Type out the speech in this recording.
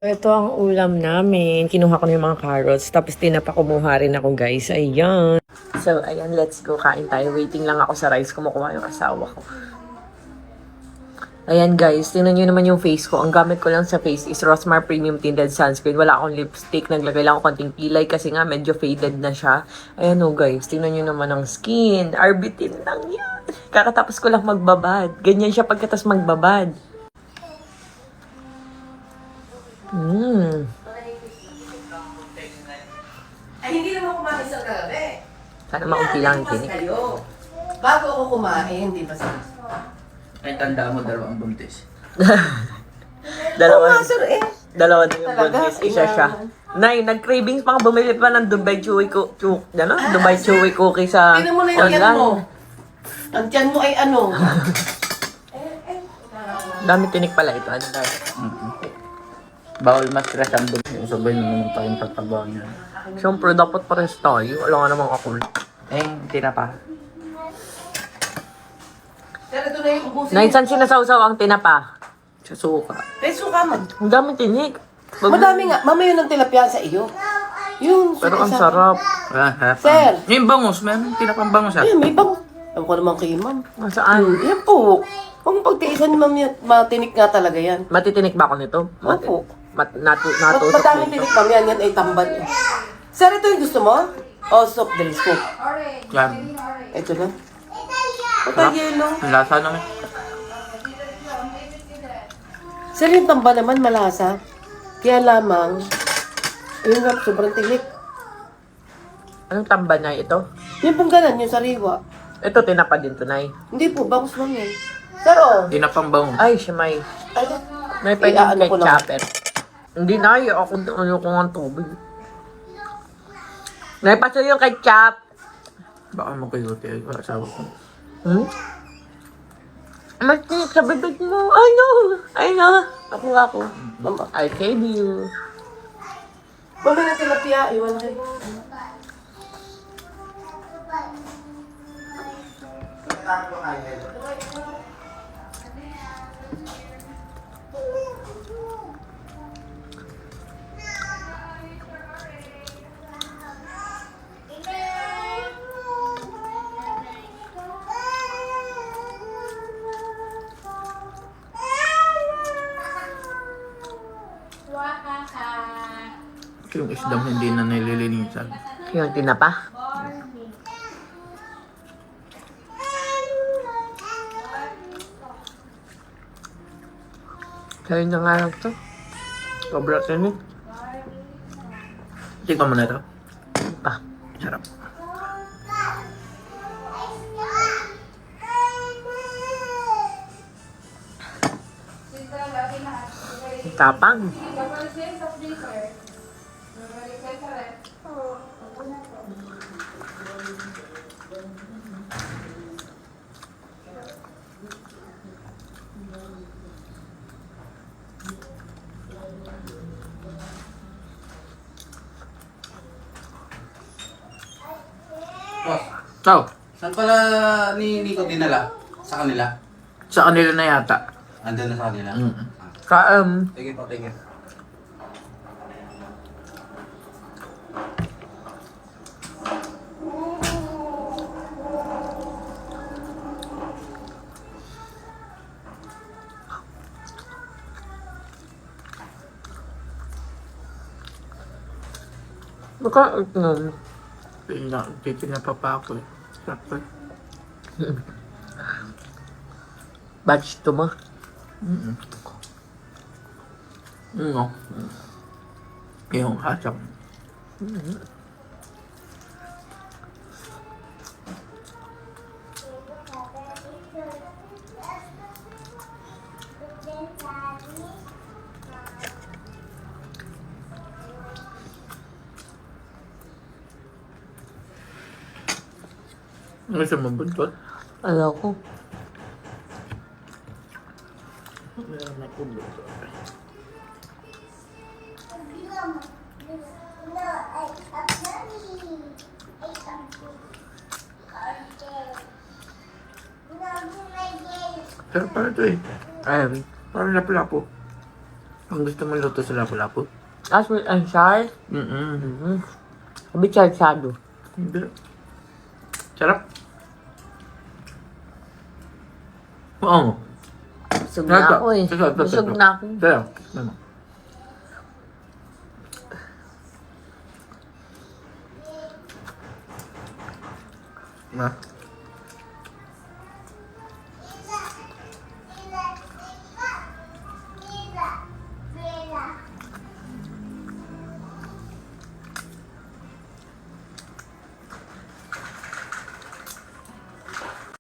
Ito ang ulam namin. Kinuha ko na yung mga carrots. Tapos tinapakumuha rin ako, guys. Ayan. So, ayan. Let's go. Kain tayo. Waiting lang ako sa rice. Kumukuha yung asawa ko. Ayan, guys. Tingnan nyo naman yung face ko. Ang gamit ko lang sa face is Rosmar Premium Tinted Sunscreen. Wala akong lipstick. Naglagay lang ako konting pilay kasi nga medyo faded na siya. Ayan o, guys. Tingnan nyo naman ang skin. Arbitin lang yan. Kakatapos ko lang magbabad. Ganyan siya pagkatas magbabad. Ay, hindi naman kumain sa gabi. Sana maunti lang ang tinik. Kayo. Bago ako kumain, di ba sir? Ay, tanda mo, dalawang buntis. Dalawa, sir eh. dalawa na yung Talaga? buntis. Isa siya. Nay, nag-cravings pa nga. Bumili pa ng Dubai Chewy Dubai Chewy cookie sa Tingnan mo na yung tiyan mo. Ang tiyan mo ay ano? Dami tinik pala ito. Ano dahil? Bawal ma-stress ang buntis. Sabay naman tayong tatabaw niya. Siyempre, dapat pares tayo. Wala nga namang ako. Eh, tinapa. Sir, ito na yung ubusin. Nay, saan sinasawsaw ang tinapa? Sa suka. Eh, suka man. Ang dami tinik. Madami nga. Mamaya ng tilapia sa iyo. Yung Pero ang suka sa- sarap. Ah, harap. Sir. Yung bangus, meron tinapang bangus ah. Ay, may bang. Ewan ko naman kay ma'am. Saan? Yan po. Kung pagtiisan ma'am yan, matinik nga talaga yan. Matitinik ba ako nito? Opo. Natusok Madaming nito. tinik ma'am yan. Yan ay tambal. Sir, ito yung gusto mo? O, soft drinks po. Yan. Ito na. Ito yelo. Ang lasa naman. Sir, yung tamba naman malasa. Kaya lamang, yun nga, sobrang tinik. Anong tamba na ito? Yung pong ganan, yung sariwa. Ito, tinapa din to, Nay. Hindi po, bangus lang yan. Sir, oh. Tinapang bangus. Ay, siya may... Ay, May ano pwedeng ko kay lang. chopper. Hindi na, ako ano ko ang tubig. May paso yung ketchup. Baka magkayote. Asawa ko. Hmm? Matinik sa bibig mo. I know. I know. Ako. Mama. I save you. Mami na tilapia, iwan kayo. Yung isdang hindi na nililinisan. Yung tinapa. Kaya na nga lang to. Sobra tinik. Tingnan mo na ito. Pa. Sarap. Tapang. Boss, So, saan pala ni Nico dinala? Sa kanila? sa kanila na yata. Andun na sa kanila? Mm. Sige. Baka, Titinapa pa ako eh. Sakto. batch to mo. No. Yung hasang. Gusto mo buntot? Ayaw ko. Meron na pulo. Pero paano ito eh? Ayun. Parang lapu-lapu. Ang gusto mo luto sa lapu-lapu? Sweet and sour. Mm-mm. Sabi charsado. Hindi. Sarap. Oo. Busog na ako eh. Busog na ako. Sarap. Ano? Na?